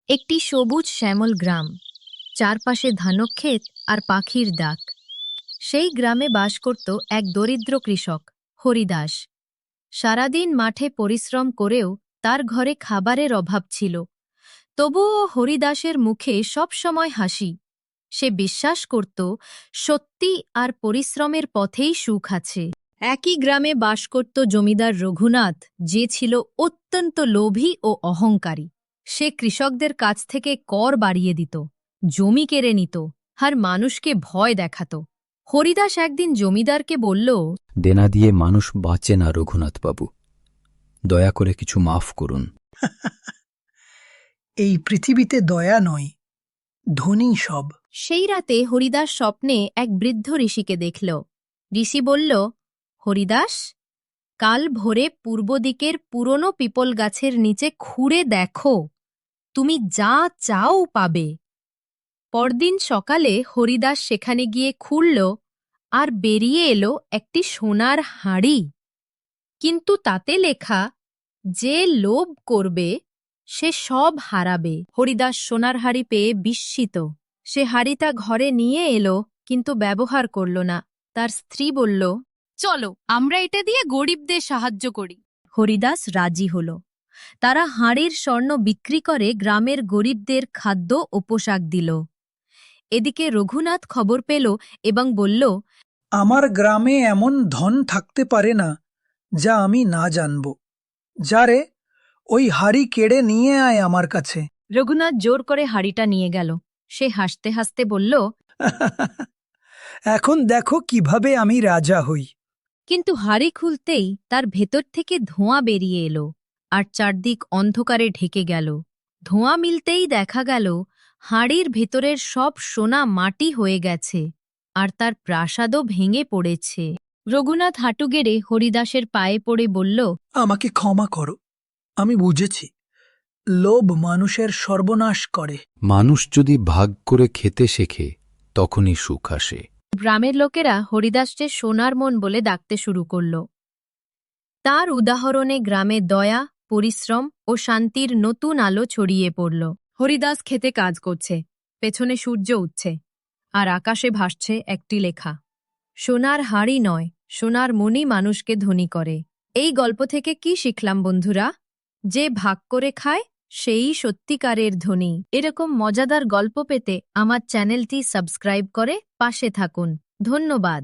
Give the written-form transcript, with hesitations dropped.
একটি সবুজ শ্যামল গ্রাম, চারপাশে ধানক্ষেত আর পাখির ডাক। সেই গ্রামে বাস করত এক দরিদ্র কৃষক, হরিদাস। সারাদিন মাঠে পরিশ্রম করেও তার ঘরে খাবারের অভাব ছিল। তবুও হরিদাসের মুখে সব সময় হাসি। সে বিশ্বাস করত সত্যি আর পরিশ্রমের পথেই সুখ আছে। একই গ্রামে বাস করত জমিদার রঘুনাথ, যে ছিল অত্যন্ত লোভী ও অহংকারী। সে কৃষকদের কাছ থেকে কর বাড়িয়ে দিত, জমি কেড়ে নিত আর মানুষকে ভয় দেখাত। হরিদাস একদিন জমিদারকে বলল, দেনা দিয়ে মানুষ বাঁচে না রঘুনাথ বাবু, দয়া করে কিছু মাফ করুন। এই পৃথিবীতে দয়া নয়, ধনী সব। সেই রাতে হরিদাস স্বপ্নে এক বৃদ্ধ ঋষিকে দেখল। ঋষি বলল, হরিদাস, কাল ভোরে পূর্ব দিকের পুরনো পিপল গাছের নিচে খুঁড়ে দেখো, তুমি যা চাও পাবে। পরদিন সকালে হরিদাস সেখানে গিয়ে খুঁড়ল, আর বেরিয়ে এলো একটি সোনার হাঁড়ি। কিন্তু তাতে লেখা, যে লোভ করবে সে সব হারাবে। হরিদাস সোনার হাঁড়ি পেয়ে বিস্মিত। সে হাঁড়িটা ঘরে নিয়ে এলো, কিন্তু ব্যবহার করল না। তার স্ত্রী বলল, চলো আমরা এটা দিয়ে গরিবদের সাহায্য করি। হরিদাস রাজি হল। তারা হাঁড়ির স্বর্ণ বিক্রি করে গ্রামের গরিবদের খাদ্য ও পোশাক দিল। এদিকে রঘুনাথ খবর পেল এবং বলল, আমার গ্রামে এমন ধন থাকতে পারে না যা আমি না জানব। যারে, ওই হাড়ি কেড়ে নিয়ে আয় আমার কাছে। রঘুনাথ জোর করে হাঁড়িটা নিয়ে গেল। সে হাসতে হাসতে বলল, এখন দেখো কিভাবে আমি রাজা হই। কিন্তু হাঁড়ি খুলতেই তার ভেতর থেকে ধোঁয়া বেরিয়ে এলো, আর চারদিক অন্ধকারে ঢেকে গেল। ধোঁয়া মিলতেই দেখা গেল হাঁড়ির ভেতরের সব সোনা মাটি হয়ে গেছে, আর তার প্রাসাদও ভেঙে পড়েছে। রঘুনাথ হাঁটু গেড়ে হরিদাসের পায়ে পড়ে বলল, আমাকে ক্ষমা করো, আমি বুঝেছি লোভ মানুষের সর্বনাশ করে। মানুষ যদি ভাগ করে খেতে শেখে তখনই সুখ আসে। গ্রামের লোকেরা হরিদাসকে সোনার মন বলে ডাকতে শুরু করল। তার উদাহরণে গ্রামে দয়া, পরিশ্রম ও শান্তির নতুন আলো ছড়িয়ে পড়ল। হরিদাস খেতে কাজ করছে, পেছনে সূর্য উঠছে, আর আকাশে ভাসছে একটি লেখা, সোনার হাঁড়ি নয়, সোনার মনই মানুষকে ধনী করে। এই গল্প থেকে কি শিখলাম বন্ধুরা? যে ভাগ করে খায় সেই সত্যিকারের ধনী। এরকম মজাদার গল্প পেতে আমার চ্যানেলটি সাবস্ক্রাইব করে পাশে থাকুন। ধন্যবাদ।